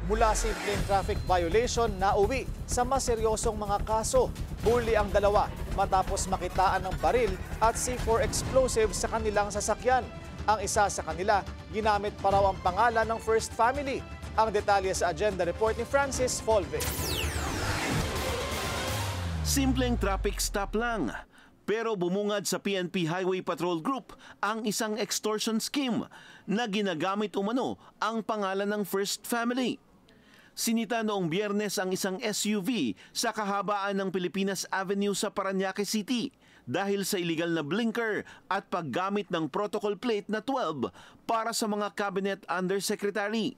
Mula simpleng traffic violation na uwi sa mas seryosong mga kaso. Huli ang dalawa matapos makitaan ng baril at C4 explosive sa kanilang sasakyan. Ang isa sa kanila, ginamit pa raw ang pangalan ng First Family. Ang detalye sa agenda report ni Francis Folve. Simpleng traffic stop lang. Pero bumungad sa PNP Highway Patrol Group ang isang extortion scheme na ginagamit umano ang pangalan ng First Family. Sinita noong Biyernes ang isang SUV sa kahabaan ng Pilipinas Avenue sa Parañaque City dahil sa illegal na blinker at paggamit ng protocol plate na 12 para sa mga cabinet undersecretary.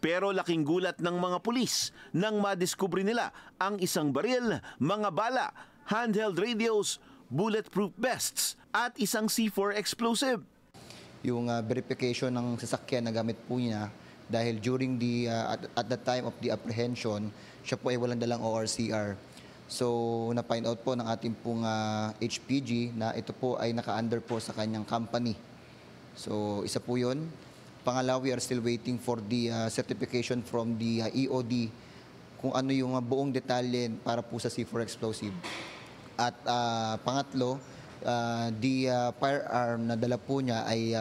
Pero laking gulat ng mga pulis nang madiskubre nila ang isang baril, mga bala, handheld radios, bulletproof vests at isang C4 explosive. Yung verification ng sasakyan na gamit po niya dahil during at the time of the apprehension, siya po ay walang dalang ORCR. So na-find out po ng ating pong HPG na ito po ay naka-under po sa kanyang company. So isa po yun. Pangalawa, we are still waiting for the certification from the EOD kung ano yung buong detalye para po sa C4 explosive. At pangatlo, the firearm na dala po niya ay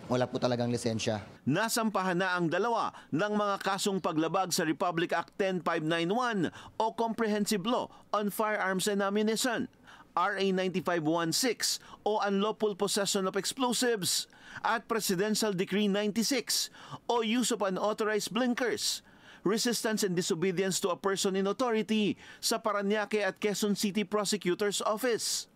wala po talagang lisensya. Nasampahan na ang dalawa ng mga kasong paglabag sa Republic Act 10591 o Comprehensive Law on Firearms and Ammunition, RA 9516 o Unlawful Possession of Explosives at Presidential Decree 96 o Use of Unauthorized Blinkers, Resistance and Disobedience to a Person in Authority sa Parañaque at Quezon City Prosecutor's Office.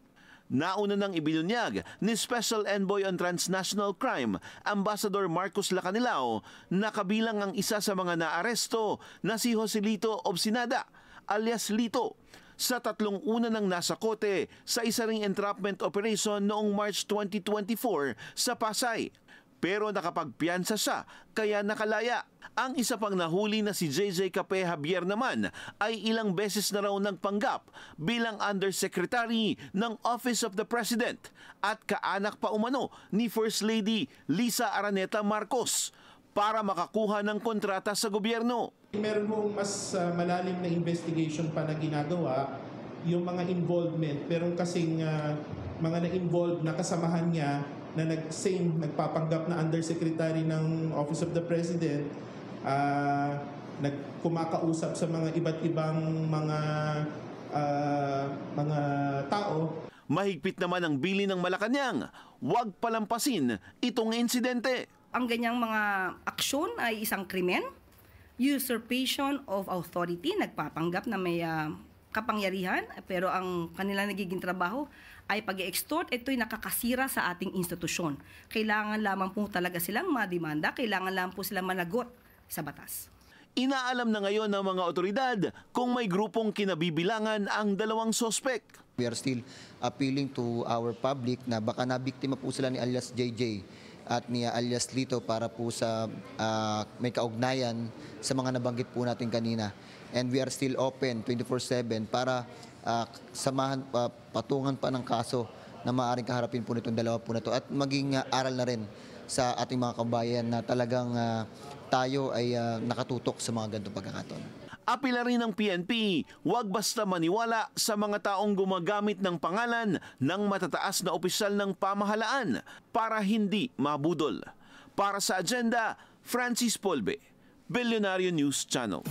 Nauna nang ibinunyag ni Special Envoy on Transnational Crime, Ambassador Marcos Lacanilao, na kabilang ang isa sa mga naaresto na si Joselito Obsinada, alias Lito, sa 3 una nang nasa kote sa isa ring entrapment operation noong March 2024 sa Pasay. Pero nakapagpiyansa siya, kaya nakalaya. Ang isa pang nahuli na si JJ Cape Javier naman ay ilang beses na raw nagpanggap bilang Undersecretary ng Office of the President at kaanak pa umano ni First Lady Lisa Araneta Marcos para makakuha ng kontrata sa gobyerno. Meron mong mas malalim na investigation pa na ginagawa, yung mga involvement. Meron kasing mga na-involved na kasamahan niya na nagpapanggap na Undersecretary ng Office of the President, nagkumakausap sa mga iba't ibang mga tao. Mahigpit naman ang bili ng Malacanang, huwag palampasin itong insidente. Ang ganyang mga aksyon ay isang krimen, usurpation of authority, nagpapanggap na may kapangyarihan, pero ang kanila nagiging trabaho ay pag-extort. Ito'y nakakasira sa ating institusyon. Kailangan lamang po talaga silang mademanda, kailangan lamang po silang managot sa batas. Inaalam na ngayon ng mga otoridad kung may grupong kinabibilangan ang dalawang sospek. We are still appealing to our public na baka nabiktima po sila ni alias JJ at ni alias Lito para po sa may kaugnayan sa mga nabanggit po natin kanina. And we are still open 24/7 para samahan, patungan pa ng kaso na maaaring kaharapin po nitong dalawa po na to at maging aral na rin sa ating mga kabayan na talagang tayo ay nakatutok sa mga ganitong pagkakataon. Apila rin ng PNP, huwag basta maniwala sa mga taong gumagamit ng pangalan ng matataas na opisyal ng pamahalaan para hindi mabudol. Para sa agenda, Francis Folve, Billionario News Channel.